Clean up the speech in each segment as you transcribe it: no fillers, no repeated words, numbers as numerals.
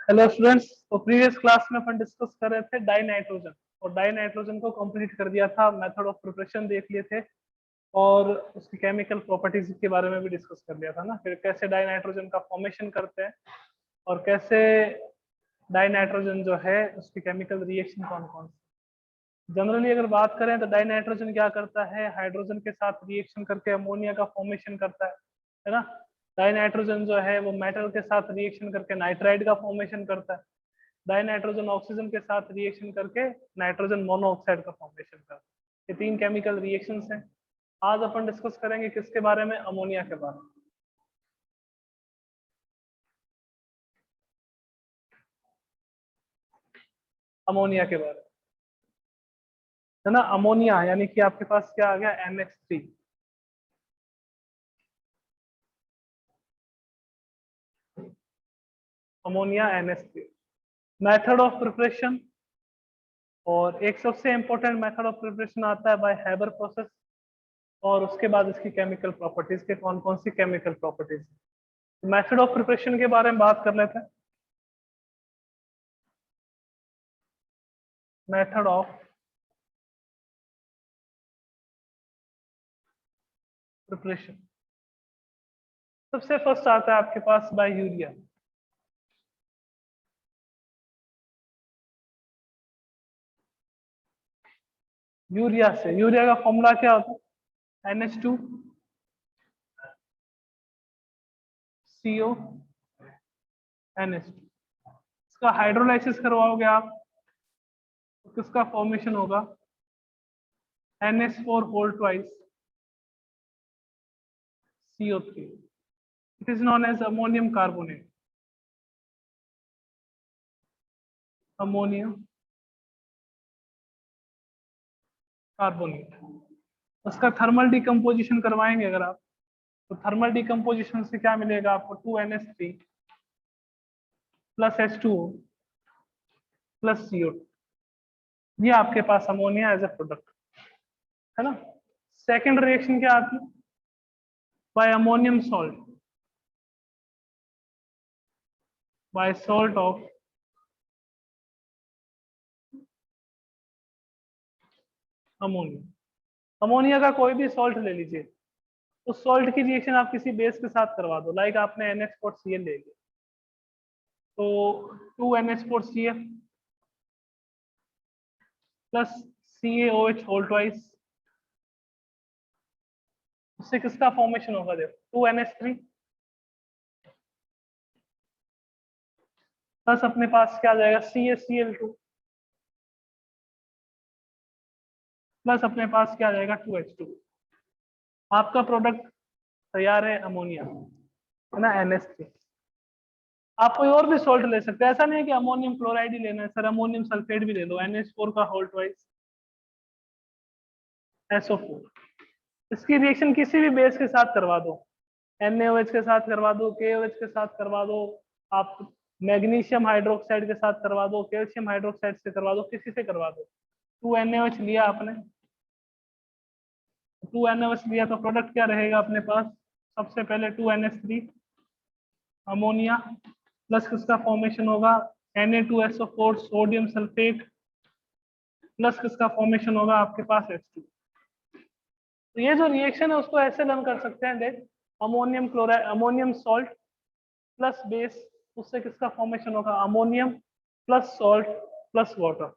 Hello students. तो previous class में अपन discuss कर रहे थे डाई नाइट्रोजन, और डाई नाइट्रोजन को कंप्लीट कर दिया था, मेथड ऑफ प्रिपरेशन देख लिए थे, और उसकी केमिकल प्रॉपर्टीज के बारे में भी डिस्कस कर लिया था ना। फिर कैसे डाई नाइट्रोजन का फॉर्मेशन करते हैं और कैसे डाई नाइट्रोजन जो है उसकी केमिकल रिएक्शन कौन कौन से। जनरली अगर बात करें तो डाई नाइट्रोजन क्या करता है, हाइड्रोजन के साथ रिएक्शन करके अमोनिया का फॉर्मेशन करता है ना। डाई नाइट्रोजन जो है वो मेटल के साथ रिएक्शन करके नाइट्राइड का फॉर्मेशन करता है। डाई नाइट्रोजन ऑक्सीजन के साथ रिएक्शन करके नाइट्रोजन मोनोऑक्साइड का फॉर्मेशन करता है। ये तीन केमिकल रिएक्शंस हैं। आज अपन डिस्कस करेंगे किसके बारे में, अमोनिया के बारे में। अमोनिया के बारे में है ना। अमोनिया यानी कि आपके पास क्या आ गया, NH3। Ammonia NH3 method of preparation, और एक सबसे इंपॉर्टेंट मेथड ऑफ प्रिपरेशन आता है बाय हैबर प्रोसेस, और उसके बाद इसकी केमिकल प्रॉपर्टीज के कौन कौन सी chemical properties. Method of preparation के बारे में बात कर लेते हैं। मेथड ऑफ प्रिपरेशन, सबसे फर्स्ट आता है आपके पास बाय यूरिया। यूरिया से, यूरिया का फॉर्मूला क्या होता है, NH2 CO NH2। इसका हाइड्रोलाइसिस करवाओगे आप तो किसका फॉर्मेशन होगा, NH4 whole twice CO3। It is known as ammonium carbonate. Ammonium carbonate, उसका थर्मल डिकम्पोजिशन करवाएंगे अगर आप, तो थर्मल डिकम्पोजिशन से क्या मिलेगा आपको, 2NH3 plus H2O plus CO2। ये आपके पास अमोनिया एज ए प्रोडक्ट है ना। सेकेंड रिएक्शन क्या आती है, by ammonium salt, by salt of ammonia. Ammonia का कोई भी सॉल्ट ले लीजिए, उस सॉल्ट की रिएक्शन आप किसी बेस के साथ करवा दो, लाइक आपने NH4Cl ले लिया, तो 2NH4Cl plus CaOH whole twice, उससे किसका फॉर्मेशन होगा, देखो 2NH3 प्लस अपने पास क्या आ जाएगा, CaCl2 प्लस अपने पास क्या आ जाएगा, 2H2। आपका प्रोडक्ट तैयार है, अमोनिया है ना, NH3। आप कोई और भी सॉल्ट ले सकते हैं, ऐसा नहीं है कि अमोनियम क्लोराइड ही लेना है सर, अमोनियम सल्फेट भी ले लो, NH4 का होल ट्वाइस SO4। इसकी रिएक्शन किसी भी बेस के साथ करवा दो, NaOH के साथ करवा दो, KOH के साथ करवा दो, आप मैग्नीशियम हाइड्रोक्साइड के साथ करवा दो, कैल्शियम हाइड्रोक्साइड से करवा दो, किसी से करवा दो। 2NaOH लिया आपने, 2NaOH लिया तो प्रोडक्ट क्या रहेगा अपने पास, सबसे पहले 2NH3 अमोनिया प्लस किसका फॉर्मेशन होगा, Na2SO4 सोडियम सल्फेट प्लस किसका फॉर्मेशन होगा आपके पास H2। तो ये जो रिएक्शन है उसको ऐसे रन कर सकते हैं, देख ammonium chloride, ammonium salt plus base, उससे किसका फॉर्मेशन होगा, ammonium plus salt plus water.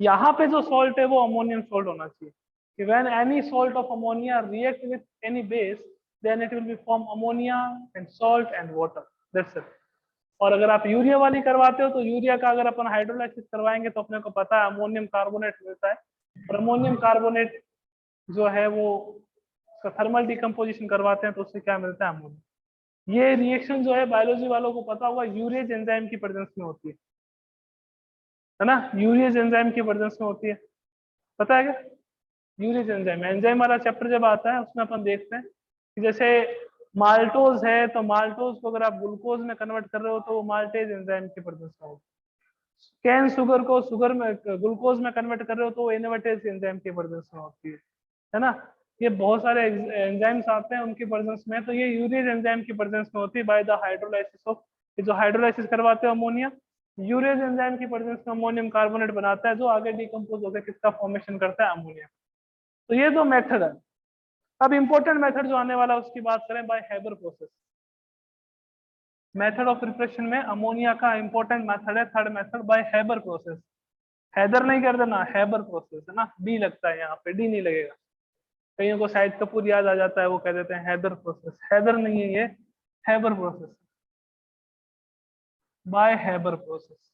यहाँ पे जो सॉल्ट है वो अमोनियम सॉल्ट होना चाहिए, कि when any salt of ammonia react with any base then it will be form ammonia and salt and water, that's it. और अगर आप यूरिया वाली करवाते हो तो यूरिया का अगर अपन हाइड्रोलाइसिस करवाएंगे तो अपने को पता है अमोनियम कार्बोनेट मिलता है, और अमोनियम कार्बोनेट जो है वो थर्मल डिकम्पोजिशन करवाते हैं तो उससे क्या मिलता है, अमोनिया। ये रिएक्शन जो है बायोलॉजी वालों को पता होगा, यूरियज एंजाइम की प्रेजेंस में होती है ना, यूरियज एंजाइम की प्रेजेंस में होती है, पता है क्या। यूरियज एंजाइम, एंजाइम वाला चैप्टर जब आता है उसमें अपन देखते हैं कि जैसे माल्टोज है तो माल्टोज को अगर आप ग्लूकोज में कन्वर्ट कर रहे हो तो वो माल्टेज एंजाइम की प्रेजेंस में होगी। कैन शुगर को शुगर में ग्लूकोज में कन्वर्ट कर रहे हो तो वो इनवर्टेज एंजाइम की प्रेजेंस में होती है ना। ये बहुत सारे एंजाइम्स आते हैं उनकी प्रेजेंस में, तो ये यूरियज एंजाइम की प्रेजेंस में होती है बाय द हाइड्रोलाइसिस ऑफ ये जो हाइड्रोलाइसिस करवाते हैं अमोनिया, यूरेज एंजाइम की प्रेजेंस में अमोनियम कार्बोनेट बनाता है जो आगे डिकम्पोज होकर किसका फॉर्मेशन करता है, अमोनिया। तो ये दो मेथड है। अब इंपॉर्टेंट मेथड जो आने वाला है उसकी बात करें, by Haber process. Method of preparation में अमोनिया का इंपॉर्टेंट मेथड है third method, by Haber process. Haider नहीं कर देना, हैबर प्रोसेस है ना, बी लगता है यहाँ पे, डी नहीं लगेगा। कईयों को शाहिद कपूर याद आ जाता है, वो कह देते हैं हैदर प्रोसेस। हैदर नहीं है ये, Haber process, by Haber process.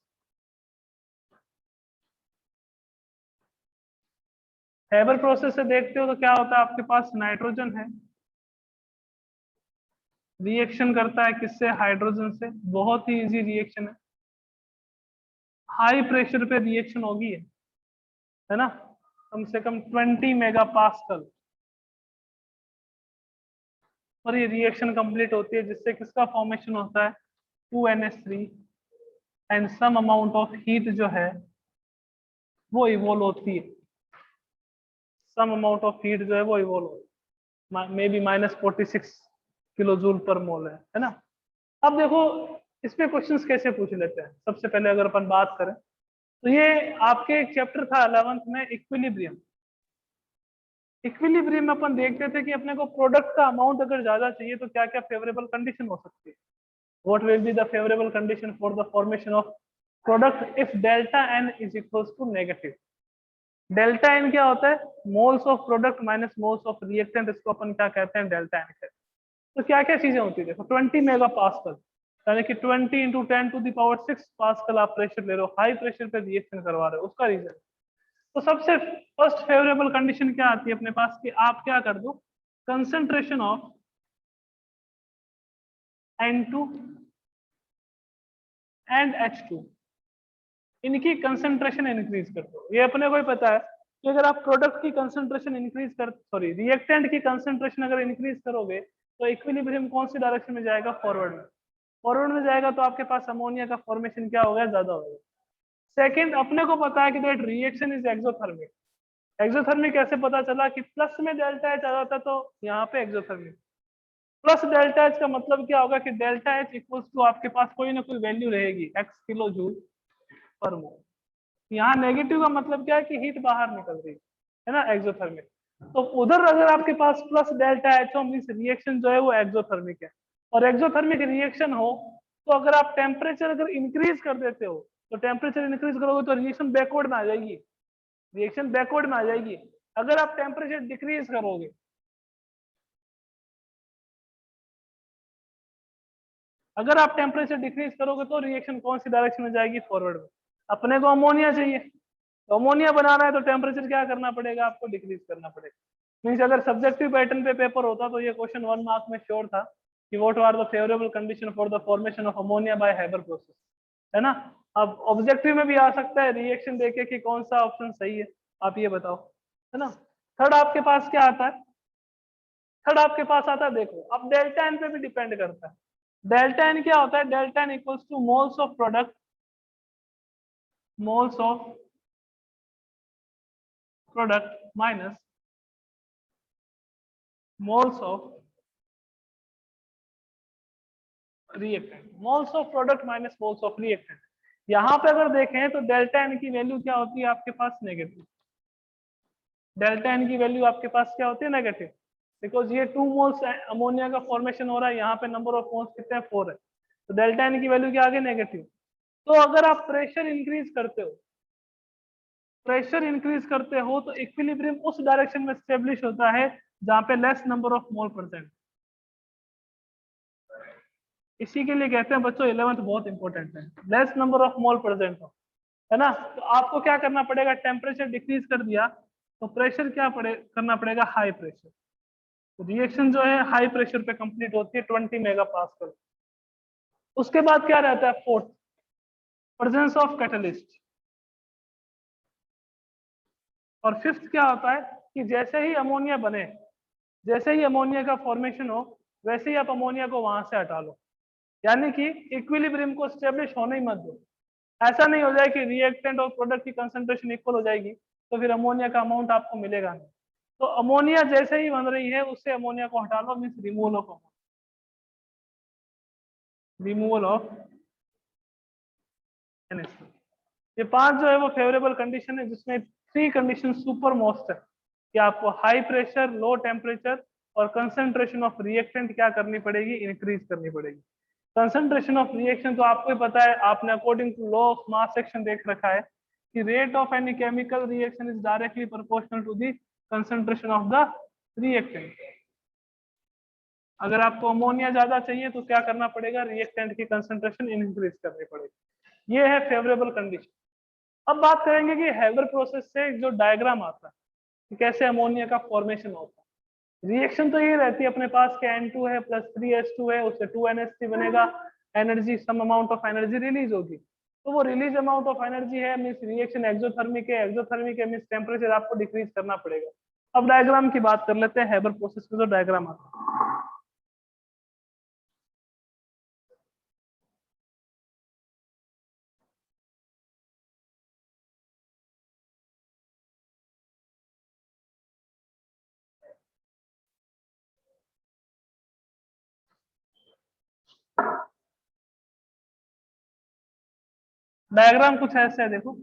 Haber process से देखते हो तो क्या होता है, आपके पास नाइट्रोजन है, रिएक्शन करता है किससे, हाइड्रोजन से। बहुत ही इजी रिएक्शन है, हाई प्रेशर पे रिएक्शन होगी है ना, कम से कम 20 मेगा पास्कल और ये रिएक्शन कंप्लीट होती है, जिससे किसका फॉर्मेशन होता है, 2NH3 and some amount of heat जो है वो इवोल्व होती है, सम अमाउंट ऑफ हीट जो है वो इवोल्व होती है, मे बी -46 किलो जूल पर मोल है ना। अब देखो इसमें क्वेश्चंस कैसे पूछ लेते हैं। सबसे पहले अगर अपन बात करें तो ये आपके एक चैप्टर था 11th में, इक्विलिब्रियम। इक्विलिब्रियम में अपन देखते थे कि अपने को प्रोडक्ट का अमाउंट अगर ज्यादा चाहिए तो क्या क्या फेवरेबल कंडीशन हो सकती है। What will be the favourable condition for the formation of product if delta N is equals to negative. Delta N क्या होता है, moles of product minus moles of reactant, इसको अपन क्या कहते हैं, डेल्टा एन कहते हैं। तो क्या क्या चीजें होती है, देखो 20 मेगा पास्कल यानी कि 20 इंटू 10⁶ पास्कल आप प्रेशर ले रहे हो, हाई प्रेशर पे रिएक्शन करवा रहे हो, उसका रीजन। तो सबसे फर्स्ट फेवरेबल कंडीशन क्या आती है अपने पास कि आप क्या कर दो, concentration of N2 and H2 इनकी कंसेंट्रेशन इंक्रीज कर दो। ये अपने को ही पता है कि अगर आप प्रोडक्ट की कंसेंट्रेशन इंक्रीज कर, सॉरी रिएक्टेंट की कंसेंट्रेशन अगर इंक्रीज करोगे तो इक्विलिब्रियम कौन सी डायरेक्शन में जाएगा, फॉरवर्ड में। फॉरवर्ड में जाएगा तो आपके पास अमोनिया का फॉर्मेशन क्या होगा, ज्यादा होगा। सेकंड, अपने को पता है कि that reaction is exothermic. Exothermic कैसे पता चला कि प्लस में डेल्टा एच आ जाता है तो यहाँ पे एक्सोथर्मिक। प्लस डेल्टा एच का मतलब क्या होगा कि डेल्टा एच इक्वल्स टू आपके पास कोई ना कोई वैल्यू रहेगी, एक्स किलो जूल पर मोल। यहाँ नेगेटिव का मतलब क्या है कि हीट बाहर निकल रही है ना, एक्सोथर्मिक। तो उधर अगर आपके पास प्लस डेल्टा एच हो मींस रिएक्शन जो है वो एक्सोथर्मिक है। और एक्सोथर्मिक रिएक्शन हो तो अगर आप टेम्परेचर अगर इंक्रीज कर देते हो तो टेम्परेचर इंक्रीज करोगे तो रिएक्शन बैकवर्ड में आ जाएगी, रिएक्शन बैकवर्ड में आ जाएगी। अगर आप टेम्परेचर डिक्रीज करोगे, अगर आप टेम्परेचर डिक्रीज करोगे तो रिएक्शन कौन सी डायरेक्शन में जाएगी, फॉरवर्ड में। अपने को अमोनिया चाहिए, तो अमोनिया बनाना है तो टेम्परेचर क्या करना पड़ेगा, आपको डिक्रीज करना पड़ेगा। मीन्स अगर सब्जेक्टिव पैटर्न पे पेपर होता तो ये क्वेश्चन 1 मार्क में श्योर था कि what are the favourable condition for the formation of ammonia by Haber process, है ना। अब ऑब्जेक्टिव में भी आ सकता है रिएक्शन देके कि कौन सा ऑप्शन सही है, आप ये बताओ, है ना। थर्ड आपके पास क्या आता है, थर्ड आपके पास आता है, देखो अब डेल्टा एन पे भी डिपेंड करता है। डेल्टा एन क्या होता है, delta N equals to moles of product, moles of product minus moles of reactant, moles of product minus moles of reactant. यहां पे अगर देखें तो डेल्टा एन की वैल्यू क्या होती है आपके पास, नेगेटिव। डेल्टा एन की वैल्यू आपके पास क्या होती है, नेगेटिव, बिकॉज ये 2 मोल्स अमोनिया का फॉर्मेशन हो रहा है, यहाँ पे नंबर ऑफ मोल्स कितने हैं, 4 है, तो डेल्टा एन की वैल्यू क्या आ गई, नेगेटिव। तो अगर आप प्रेशर इंक्रीज करते हो, प्रेशर इंक्रीज करते हो तो इक्विलिब्रियम उस डायरेक्शन में स्टेब्लिश होता है जहां पे less number of mole present. इसी के लिए कहते हैं बच्चों 11th बहुत इंपॉर्टेंट है, less number of mole present हो, है ना। तो आपको क्या करना पड़ेगा, टेम्परेचर डिक्रीज कर दिया तो प्रेशर क्या करना पड़ेगा, हाई प्रेशर। तो रिएक्शन जो है हाई प्रेशर पे कंप्लीट होती है 20 मेगा पास्कल। उसके बाद क्या रहता है, फोर्थ, प्रेजेंस ऑफ कैटलिस्ट। और फिफ्थ क्या होता है कि जैसे ही अमोनिया बने, जैसे ही अमोनिया का फॉर्मेशन हो वैसे ही आप अमोनिया को वहां से हटा लो, यानी कि इक्विलिब्रियम को स्टेब्लिश होने ही मत दो। ऐसा नहीं हो जाए कि रिएक्टेंट और प्रोडक्ट की कंसंट्रेशन इक्वल हो जाएगी तो फिर अमोनिया का अमाउंट आपको मिलेगा नहीं। तो अमोनिया जैसे ही बन रही है उससे अमोनिया को हटा लो, मीन्स रिमूवल ऑफ NH3। ये 5 जो है वो फेवरेबल कंडीशन है, जिसमें 3 कंडीशन सुपर मोस्ट है कि आपको हाई प्रेशर, लो टेम्परेचर और कंसंट्रेशन ऑफ रिएक्टेंट क्या करनी पड़ेगी, इंक्रीज करनी पड़ेगी। कंसंट्रेशन ऑफ रिएक्शन तो आपको ही पता है, आपने according to law of mass action देख रखा है कि rate of any chemical reaction is directly proportional to the concentration of the reactant. अगर आपको अमोनिया ज्यादा चाहिए तो क्या करना पड़ेगा, रिएक्टेंट की कंसंट्रेशन इंक्रीज करनी पड़ेगी। ये है फेवरेबल कंडीशन। अब बात करेंगे कि हैबर प्रोसेस से जो डायग्राम आता है कि कैसे अमोनिया का फॉर्मेशन होता है। रिएक्शन तो ये रहती है अपने पास के N2 है प्लस 3H2 है, उससे 2NH3 बनेगा, energy some amount of energy release होगी। तो वो रिलीज अमाउंट ऑफ एनर्जी है मींस रिएक्शन एक्सोथर्मिक है, एक्सोथर्मिक है मींस टेम्परेचर आपको डिक्रीज करना पड़ेगा। अब डायग्राम की बात कर लेते हैं, हैबर प्रोसेस में जो डायग्राम आता है। डायग्राम कुछ ऐसे है, देखो।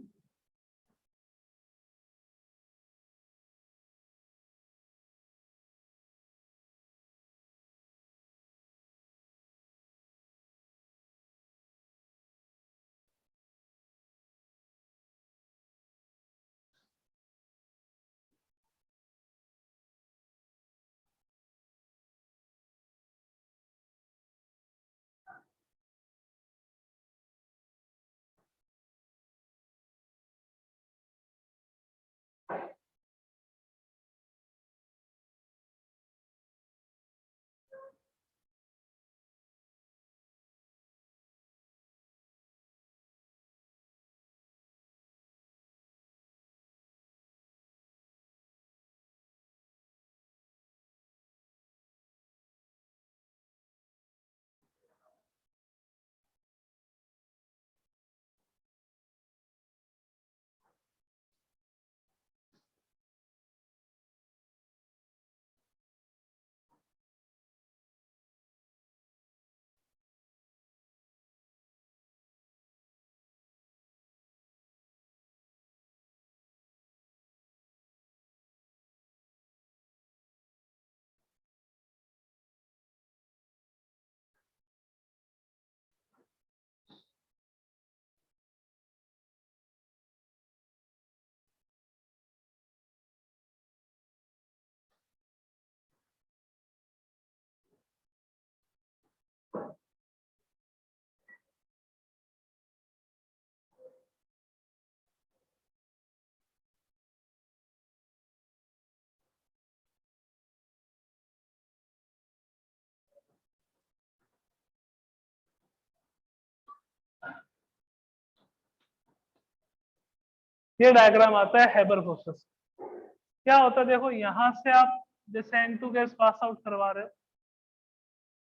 ये डायग्राम आता है हैबर प्रोसेस। क्या होता है देखो, यहां से आप जैसे N2 गैस पास आउट करवा रहे हो,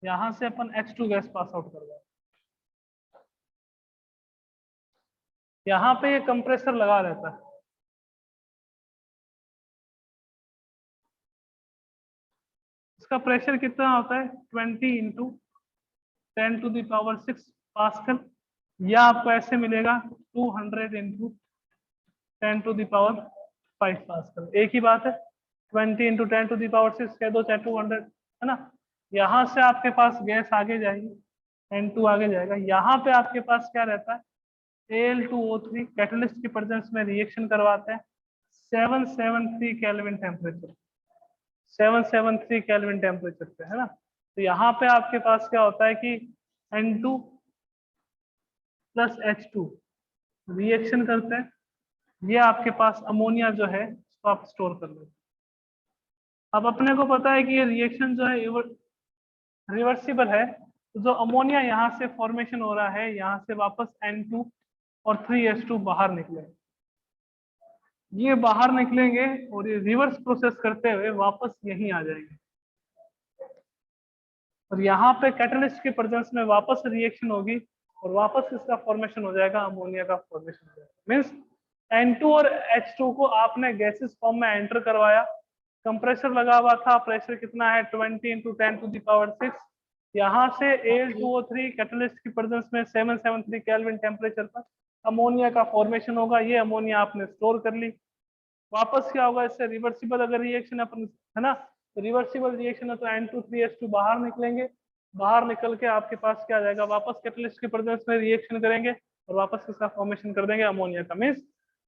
यहां से अपन H2 गैस पास आउट करवा रहे हैं, यहाँ पे ये कंप्रेसर लगा रहता है। इसका प्रेशर कितना होता है 20 इंटू 10⁶ पास्कल, या आपको ऐसे मिलेगा 200 इंटू 10⁵ पास्कल। एक ही बात है, 20 इंटू 10⁶ कह दो चाहे 200, है ना। यहाँ से आपके पास गैस आगे जाएगी, N2 आगे जाएगा, यहाँ पे आपके पास क्या रहता है Al2O3 कैटलिस्ट की प्रेजेंस में रिएक्शन करवाते हैं 773 केल्विन टेम्परेचर, 773 केल्विन टेम्परेचर पे, है ना। तो यहाँ पे आपके पास क्या होता है कि N2 प्लस H2 रिएक्शन करते हैं, ये आपके पास अमोनिया जो है उसको आप स्टोर कर लेते हैं। अब अपने को पता है कि ये रिएक्शन जो है रिवर्सिबल है, तो जो अमोनिया यहाँ से फॉर्मेशन हो रहा है, यहाँ से वापस N2 और 3H2 बाहर निकले, ये बाहर निकलेंगे और ये रिवर्स प्रोसेस करते हुए वापस यहीं आ जाएंगे, और यहाँ पे कैटलिस्ट की प्रेजेंस में वापस रिएक्शन होगी और वापस इसका फॉर्मेशन हो जाएगा, अमोनिया का फॉर्मेशन हो जाएगा। मीन्स N2 और H2 को आपने गैसेस फॉर्म में एंटर करवाया, कंप्रेसर लगा हुआ था, प्रेशर कितना है 20 इंटू 10⁶, यहाँ से Al2O3 कैटलिस्ट की प्रेजेंस में 773 केल्विन टेम्परेचर पर अमोनिया का फॉर्मेशन होगा, ये अमोनिया आपने स्टोर कर ली। वापस क्या होगा इससे, रिवर्सिबल अगर रिएक्शन अपन, है ना, तो रिवर्सिबल रिएक्शन है तो N2 3H2 बाहर निकलेंगे, बाहर निकल के आपके पास क्या आ जाएगा, वापस कैटलिस्ट के प्रेजेंस में रिएक्शन करेंगे और वापस इसका फॉर्मेशन कर देंगे अमोनिया का। मीन्स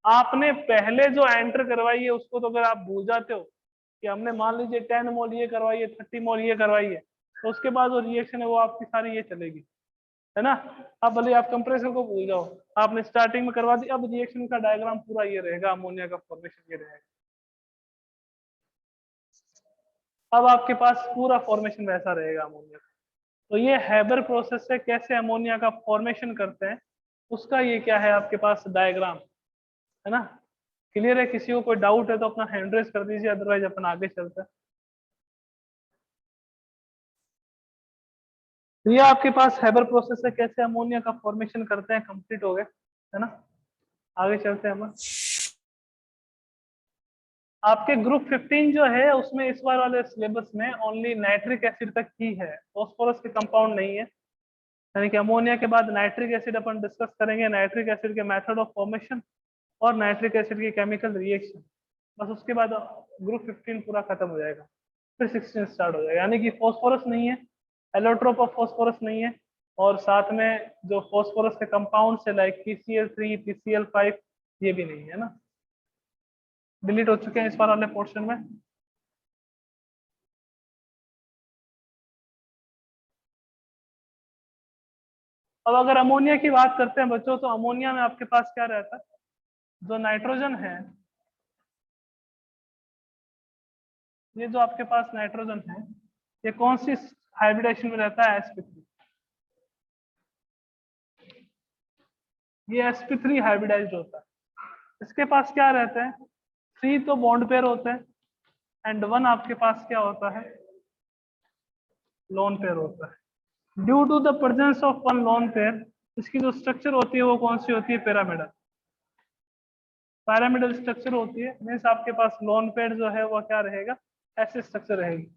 आपने पहले जो एंटर करवाई है उसको तो अगर आप भूल जाते हो कि हमने मान लीजिए 10 मोल ये करवाई है, 30 मोल ये करवाई है, तो उसके बाद जो रिएक्शन है वो आपकी सारी ये चलेगी, है ना। अब भले आप कंप्रेसर को भूल जाओ, आपने स्टार्टिंग में करवा दी, अब रिएक्शन का डायग्राम पूरा ये रहेगा, अमोनिया का फॉर्मेशन ये रहेगा। अब आपके पास पूरा फॉर्मेशन वैसा रहेगा अमोनिया का। तो ये हैबर प्रोसेस से कैसे अमोनिया का फॉर्मेशन करते हैं उसका ये क्या है आपके पास डायग्राम, है ना। क्लियर है? किसी को कोई डाउट है तो अपना हैंड रेज कर दीजिए, अदरवाइज अपन आगे चलते हैं। तो ये आपके पास हैबर प्रोसेस से कैसे अमोनिया का फॉर्मेशन करते हैं कंप्लीट हो गए, है ना। आगे चलते हैं हम। आपके ग्रुप 15 जो है उसमें इस बार वाले सिलेबस में ओनली नाइट्रिक एसिड तक ही है, फॉस्फोरस के कंपाउंड नहीं है। यानी कि अमोनिया के बाद नाइट्रिक एसिड अपन डिस्कस करेंगे, नाइट्रिक एसिड के मेथड ऑफ फॉर्मेशन और नाइट्रिक एसिड की केमिकल रिएक्शन। बस उसके बाद ग्रुप 15 पूरा खत्म हो जाएगा, फिर 16 स्टार्ट हो जाएगा। यानी कि फॉस्फोरस नहीं है, एलोट्रोप ऑफ फॉस्फोरस नहीं है, और साथ में जो फॉस्फोरस के कंपाउंड से लाइक PCl3 PCl5 ये भी नहीं है ना, डिलीट हो चुके हैं इस बार वाले पोर्शन में। अब अगर अमोनिया की बात करते हैं बच्चों, तो अमोनिया में आपके पास क्या रहता है, जो नाइट्रोजन है, ये जो आपके पास नाइट्रोजन है ये कौन सी हाइब्रिडेशन में रहता है, sp3। ये sp3 हाइब्रिडाइज्ड होता है। इसके पास क्या रहता है, 3 तो बॉन्ड पेयर होते हैं एंड 1 आपके पास क्या होता है, लोन पेयर होता है। Due to the presence of 1 lone pair, इसकी जो स्ट्रक्चर होती है वो कौन सी होती है, पिरामिडल, पिरामिडल स्ट्रक्चर होती है। मीन्स आपके पास लोन पेयर जो है वो क्या रहेगा, ऐसे स्ट्रक्चर रहेगी।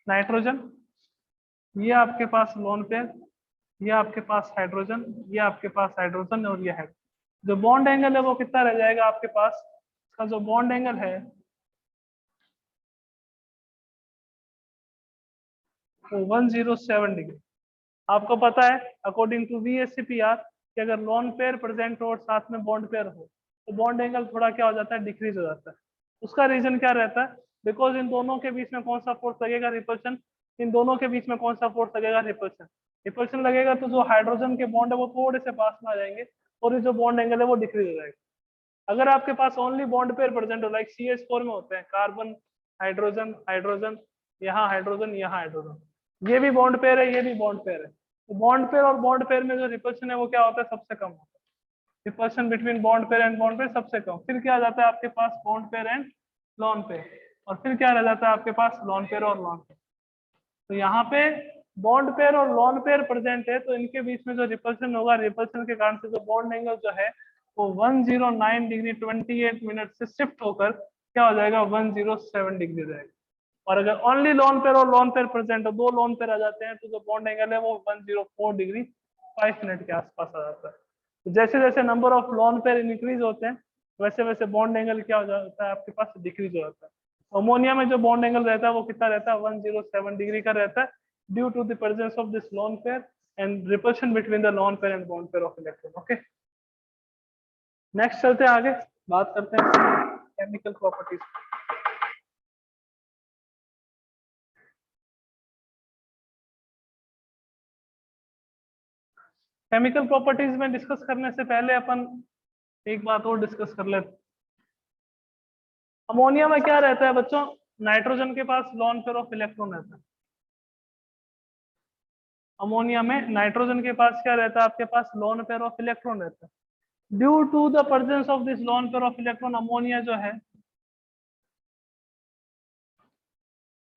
नाइट्रोजन, ये आपके पास लोन पेयर, ये आपके पास हाइड्रोजन, ये आपके पास हाइड्रोजन और ये है। जो बॉन्ड एंगल है वो कितना रह जाएगा आपके पास, इसका जो बॉन्ड एंगल है वो 107 डिग्री। आपको पता है अकॉर्डिंग टू VSCPR कि अगर लोन पेयर प्रेजेंट हो और साथ में बॉन्ड पेयर हो तो बॉन्ड एंगल थोड़ा क्या हो जाता है, डिक्रीज हो जाता है। उसका रीजन क्या रहता है, बिकॉज इन दोनों के बीच में कौन सा फोर्स लगेगा, रिपल्शन। इन दोनों के बीच में कौन सा फोर्स लगेगा, रिपल्शन। रिपल्शन लगेगा तो जो हाइड्रोजन के बॉन्ड है वो थोड़े से पास में आ जाएंगे और ये जो बॉन्ड एंगल है वो डिक्रीज हो जाएगा। अगर आपके पास ओनली बॉन्ड पेयर प्रेजेंट हो, लाइक CH4 में होते हैं कार्बन हाइड्रोजन हाइड्रोजन, यहाँ हाइड्रोजन यहाँ हाइड्रोजन, ये भी बॉन्ड पेयर है ये भी बॉन्ड पेयर है, तो बॉन्ड पेयर और बॉन्ड पेयर में जो रिपल्शन है वो क्या होता है, सबसे कम होता है। Repulsion between bond pair and bond pair सबसे कम। फिर क्या आ जाता है आपके पास, bond pair and lone pair, और फिर क्या रह जाता है आपके पास, लॉन पेयर और लॉन पेयर। तो यहाँ पे बॉन्ड पेयर और लॉन पेयर प्रेजेंट है तो इनके बीच में जो रिपल्शन होगा, रिपल्शन के कारण से जो बॉन्ड एंगल जो है वो 109 डिग्री 28 मिनट से शिफ्ट होकर क्या हो जाएगा, 107 डिग्री रहेगा। और अगर ओनली लॉन पेयर और लॉन पेयर प्रेजेंट हो, दो लॉन पेयर आ जाते हैं, तो जो बॉन्ड एंगल है वो 104 डिग्री 5 मिनट के आसपास आ जाता है। तो जैसे जैसे number of lone pair increase होते हैं वैसे वैसे बॉन्ड एंगल क्या हो जाता है आपके पास, डिक्रीज हो जाता है। अमोनिया में जो बॉन्ड एंगल रहता है वो कितना रहता है, 107 डिग्री का रहता है, due to the presence of this lone pair and repulsion between the lone pair and bond pair of electron. Okay, next चलते हैं आगे, बात करते हैं केमिकल प्रॉपर्टीज। केमिकल प्रॉपर्टीज में डिस्कस करने से पहले अपन एक बात और डिस्कस कर लेते। अमोनिया में क्या रहता है बच्चों, नाइट्रोजन के पास लोन पेयर ऑफ इलेक्ट्रॉन रहता है। अमोनिया में नाइट्रोजन के पास क्या रहता है, आपके पास लोन पेयर ऑफ इलेक्ट्रॉन रहता है। Due to the presence of this lone pair of electron, ammonia जो है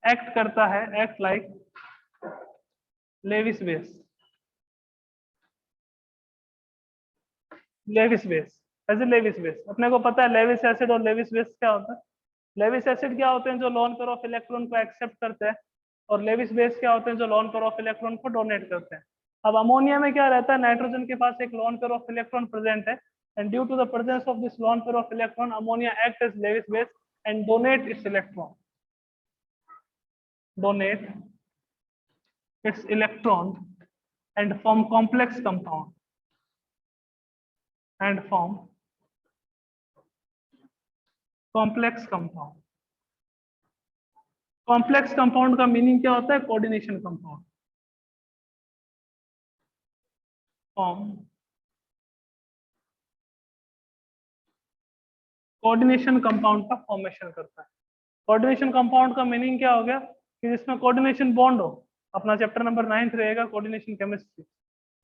एक्ट करता है, act like Lewis base. Lewis base, as a Lewis base अपने को पता है लेविस एसिड और लेविस बेस क्या होता है। लेविस एसिड क्या होते हैं, जो लोन पेयर ऑफ इलेक्ट्रॉन को एक्सेप्ट करते हैं, और लेविस बेस क्या होते हैं, जो लोन पेयर ऑफ इलेक्ट्रॉन को डोनेट करते हैं। अब अमोनिया में क्या रहता है, नाइट्रोजन के पास एक loan pair of electron present है and due to the presence of this lone pair of electron, ammonia acts as Lewis base and donate its electron and form complex compound complex compound का meaning क्या होता है? Coordination compound. Coordination compound का formation करता है। Coordination compound का meaning क्या हो गया? कि जिसमें कोऑर्डिनेशन बॉन्ड हो। अपना चैप्टर नंबर 9 रहेगा कोऑर्डिनेशन केमिस्ट्री।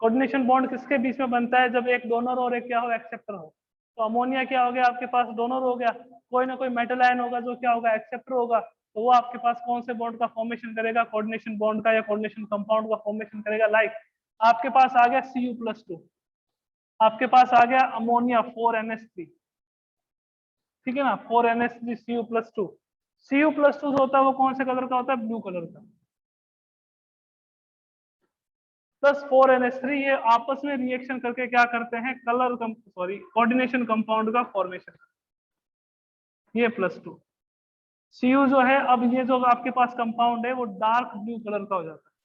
कोऑर्डिनेशन बॉन्ड किसके बीच में बनता है? जब एक डोनर और एक क्या हो? एक्सेप्टर हो। तो अमोनिया क्या हो गया? आपके पास डोनर हो गया, कोई ना कोई मेटल आयन होगा जो क्या होगा? एक्सेप्टर होगा। तो वो आपके पास कौन से बॉन्ड का फॉर्मेशन करेगा? कोऑर्डिनेशन बॉन्ड का या कोऑर्डिनेशन कंपाउंड का फॉर्मेशन करेगा। लाइक आपके पास आ गया Cu+2, आपके पास आ गया अमोनिया 4NH3, ठीक है ना, 4NH3 Cu+2। Cu+2 जो होता है वो कौन से कलर का होता है? ब्लू कलर का। प्लस 4NH3 ये आपस में रिएक्शन करके क्या करते हैं? कोऑर्डिनेशन कंपाउंड का फॉर्मेशन। ये +2 Cu जो है, अब ये जो आपके पास कंपाउंड है वो डार्क ब्लू कलर का हो जाता है,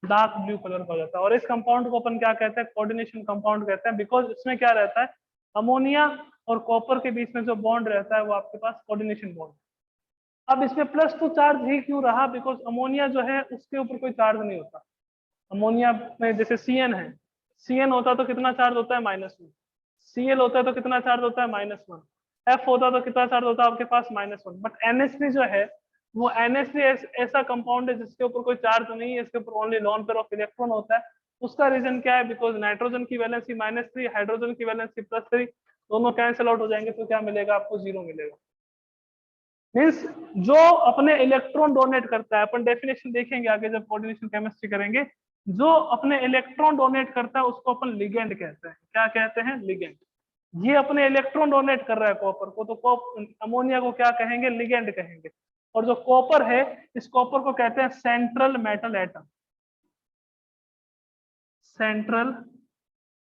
डार्क ब्लू कलर का हो जाता है। और इस कंपाउंड को अपन क्या कहते हैं? कोऑर्डिनेशन कंपाउंड कहते हैं, बिकॉज इसमें क्या रहता है? अमोनिया और कॉपर के बीच में जो बॉन्ड रहता है वो आपके पास कोऑर्डिनेशन बॉन्ड। अब इसमें +2 चार्ज ही क्यों रहा? बिकॉज अमोनिया जो है उसके ऊपर कोई चार्ज नहीं होता। अमोनिया में जैसे Cn है, Cn होता तो कितना चार्ज होता है? -1। Cl होता है तो कितना चार्ज होता है? -1। F होता तो कितना चार्ज होता है आपके पास? -1। बट NH3 जो है वो NH3 ऐसा कंपाउंड है जिसके ऊपर कोई चार्ज नहीं है, इसके ऊपर only lawn pair of electron होता है। उसका रीजन क्या है? बिकॉज नाइट्रोजन की वैलेंसी -3, हाइड्रोजन की वैलेंसी +3, दोनों कैंसिल आउट हो जाएंगे तो क्या मिलेगा आपको? 0 मिलेगा। मीन्स जो अपने इलेक्ट्रॉन डोनेट करता है, अपन डेफिनेशन देखेंगे आगे जब कोऑर्डिनेशन केमिस्ट्री करेंगे, जो अपने इलेक्ट्रॉन डोनेट करता है उसको अपन लिगेंड कहते हैं। क्या कहते हैं? लिगेंड। ये अपने इलेक्ट्रॉन डोनेट कर रहा है कॉपर को, तो अमोनिया को क्या कहेंगे? लिगेंड कहेंगे। और जो कॉपर है, इस कॉपर को कहते हैं central metal atom. Central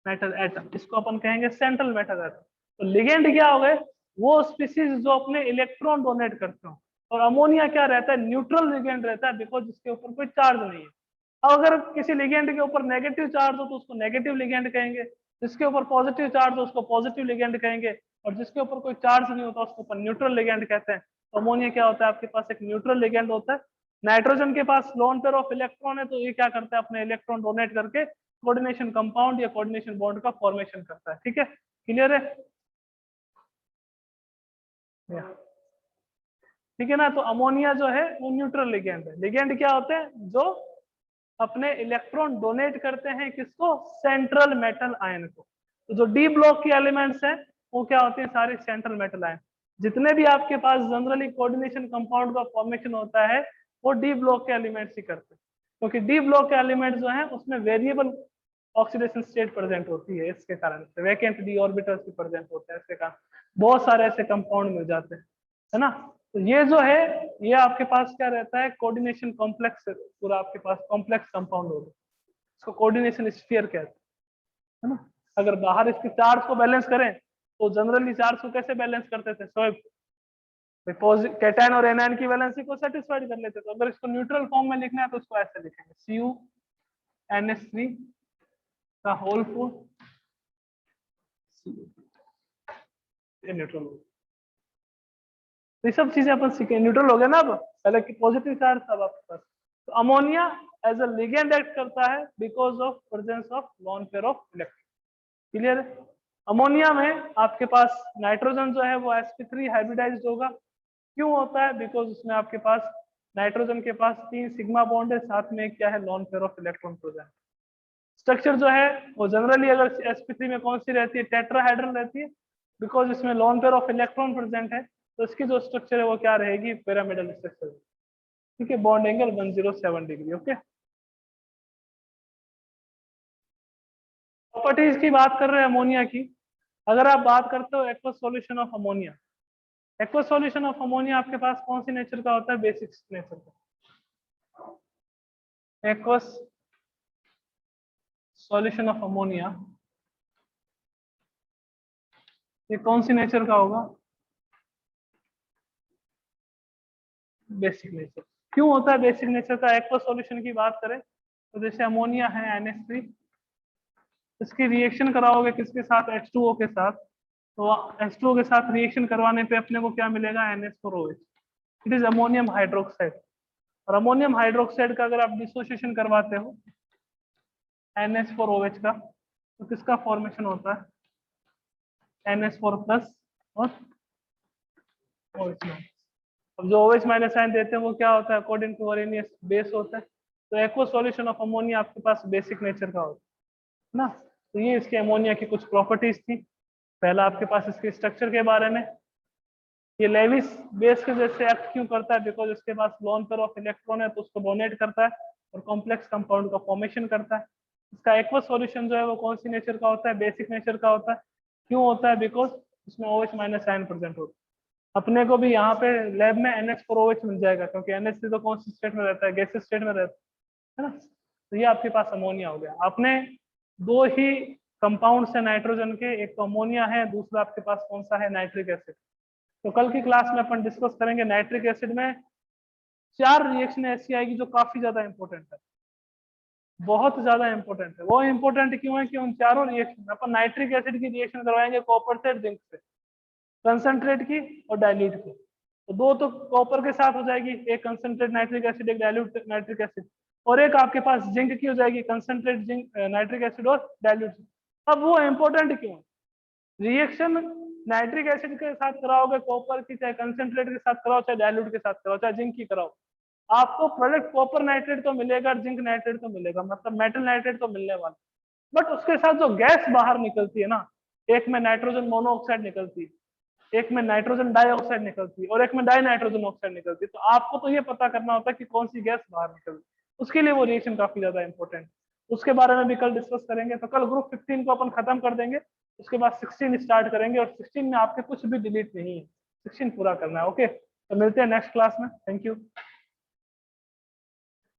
metal atom, इसको अपन कहेंगे सेंट्रल मेटल एटम। तो लिगेंड क्या हो गए? वो स्पीसीज जो अपने इलेक्ट्रॉन डोनेट करते हो। और अमोनिया क्या रहता है? न्यूट्रल लिगेंड रहता है, बिकॉज इसके ऊपर कोई चार्ज नहीं है। अब अगर किसी लिगेंड के ऊपर नेगेटिव चार्ज हो तो उसको नेगेटिव लिगेंड कहेंगे, जिसके ऊपर पॉजिटिव चार्ज हो उसको पॉजिटिव लिगेंड कहेंगे, और जिसके ऊपर कोई चार्ज नहीं होता उसको अपन न्यूट्रल लिगेंड कहते हैं। तो अमोनिया क्या होता है? आपके पास एक न्यूट्रल लिगेंड होता है। नाइट्रोजन के पास लोन पेयर ऑफ इलेक्ट्रॉन है, तो ये क्या करता है? अपने इलेक्ट्रॉन डोनेट करके कोऑर्डिनेशन कंपाउंड या कोऑर्डिनेशन बॉन्ड का फॉर्मेशन करता है। ठीक है, क्लियर है? ठीक है ना। तो अमोनिया जो है वो न्यूट्रल लिगेंड है। लिगेंड क्या होते हैं? जो अपने इलेक्ट्रॉन डोनेट करते हैं किसको? सेंट्रल मेटल आयन को। तो जो डी ब्लॉक की एलिमेंट्स हैं वो क्या होते हैं? सारे सेंट्रल मेटल आयन। जितने भी आपके पास जनरली कोऑर्डिनेशन कंपाउंड का फॉर्मेशन होता है वो डी ब्लॉक के एलिमेंट्स ही करते हैं, क्योंकि डी ब्लॉक के एलिमेंट्स जो है उसमें वेरिएबल ऑक्सीडेशन स्टेट प्रेजेंट होती है। इसके कारण से वैकेंट डी ऑर्बिटल्स भी प्रेजेंट होते हैं, इसके कारण बहुत सारे ऐसे कंपाउंड मिल जाते हैं, है ना। तो ये जो है ये आपके पास क्या रहता है? कोऑर्डिनेशन कॉम्प्लेक्स, पूरा आपके पास कॉम्प्लेक्स कंपाउंड होगा, इसको कोऑर्डिनेशन स्फीयर कहते हैं, है ना। अगर बाहर इसके चार्ज को बैलेंस करें तो जनरली चार्ज को कैसे बैलेंस करते थे? कैटायन और एनायन की वैलेंसी को सेटिस्फाइड कर लेते थे। तो अगर इसको न्यूट्रल फॉर्म में लिखना है तो इसको ऐसे लिखेंगे CuNH3 का होल फॉर्म, ये न्यूट्रल हो। ये सब चीजें अपन सीखे, न्यूट्रल हो गया ना। अब पहले की पॉजिटिव चार्ज था आपके पास। तो ammonia as a ligand act करता है because of presence of lone pair of electron. Clear है? अमोनिया में आपके पास नाइट्रोजन जो है वो sp3 हाइब्रिडाइज्ड होगा। क्यों होता है? बिकॉज उसमें आपके पास नाइट्रोजन के पास 3 सिग्मा बॉन्ड है, साथ में क्या है? Lawn pair of electron present. Structure जो है वो जनरली अगर sp3 में कौन सी रहती है? टेट्राहाइड्रल रहती है, बिकॉज इसमें lawn pair of electron present है। तो इसकी जो स्ट्रक्चर है वो क्या रहेगी? Pyramidal structure. ठीक है, bond angle 107 degree. Okay, properties की बात कर रहे हैं अमोनिया की। अगर आप बात करते हो aqueous solution of ammonia, aqueous solution of ammonia आपके पास कौन सी नेचर का होता है? बेसिक नेचर का। एक्वस सॉल्यूशन ऑफ अमोनिया, ये कौन सी नेचर का होगा? Basic nature. क्यों होता है बेसिक नेचर का? एक्वा सॉल्यूशन की बात करें तो जैसे अमोनिया है NH3, इसकी रिएक्शन कराओगे किसके साथ? H2O के साथ। तो H2O के साथ रिएक्शन करवाने पे अपने को क्या मिलेगा? NH4OH। It is ammonium hydroxide. और अमोनियम हाइड्रोक्साइड का अगर आप डिसोसिएशन करवाते हो NH4OH का, तो किसका फॉर्मेशन होता है? NH4 प्लस और OH माइनस। अब जो OH माइनस आयन देते हैं वो क्या होता है? अकॉर्डिंग टू अरेनियस बेस होता है। तो एक्वा सॉल्यूशन ऑफ अमोनिया आपके पास बेसिक नेचर का होता है ना। तो ये इसके अमोनिया की कुछ प्रॉपर्टीज थी। पहला आपके पास इसके स्ट्रक्चर के बारे में, ये लेविस बेस के जैसे एक्ट क्यों करता है? बिकॉज इसके पास लोन पेयर ऑफ इलेक्ट्रॉन है तो उसको डोनेट करता है और कॉम्प्लेक्स कंपाउंड का फॉर्मेशन करता है। इसका एक्वा सॉल्यूशन जो है वो कौन सी नेचर का होता है? बेसिक नेचर का होता है। क्यों होता है? बिकॉज इसमें OH माइनस आयन प्रेजेंट होता है। अपने को भी यहाँ पे लैब में NH4OH मिल जाएगा, क्योंकि NH3 तो कौन सी स्टेट में रहता है? गैसेस स्टेट में रहता है ना। तो ये आपके पास अमोनिया हो गया। आपने दो ही कंपाउंड्स है नाइट्रोजन के, एक तो अमोनिया है, दूसरा आपके पास कौन सा है? Nitric acid. तो कल की क्लास में अपन डिस्कस करेंगे नाइट्रिक एसिड में 4 रिएक्शन ऐसी आएगी जो काफी ज्यादा इंपॉर्टेंट है, बहुत ज्यादा इंपॉर्टेंट है। वो इंपॉर्टेंट क्यों है कि उन चारों रिएक्शन अपन नाइट्रिक एसिड की रिएक्शन करवाएंगे कॉपर से जिंक से, कंसंट्रेट की और डाइल्यूट की। तो दो तो कॉपर के साथ हो जाएगी, एक कंसंट्रेट नाइट्रिक एसिड, एक डाइल्यूट नाइट्रिक एसिड, और एक आपके पास जिंक की हो जाएगी, कंसंट्रेट जिंक नाइट्रिक एसिड और डाइल्यूट। अब वो इंपॉर्टेंट क्यों है? रिएक्शन नाइट्रिक एसिड के साथ कराओगे कॉपर की, चाहे कंसंट्रेट के साथ कराओ, चाहे डाइल्यूट के साथ कराओ, चाहे जिंक की कराओ, आपको प्रोडक्ट कॉपर नाइट्रेट तो मिलेगा, जिंक नाइट्रेट तो मिलेगा, मतलब मेटल नाइट्रेट तो मिलने वाला। बट उसके साथ जो गैस बाहर निकलती है ना, एक में नाइट्रोजन मोनोऑक्साइड निकलती है, एक में नाइट्रोजन डाइऑक्साइड निकलती है और एक में डाई नाइट्रोजन ऑक्साइड निकलती है। तो आपको तो ये पता करना होता है कि कौन सी गैस बाहर निकलती है, उसके लिए वो रिएक्शन काफी ज्यादा इंपॉर्टेंट है। उसके बारे में भी कल डिस्कस करेंगे। तो कल ग्रुप 15 को अपन खत्म कर देंगे, उसके बाद 16 स्टार्ट करेंगे, और 16 में आपके कुछ भी डिलीट नहीं है, 16 पूरा करना है। ओके, तो मिलते हैं नेक्स्ट क्लास में। Thank you.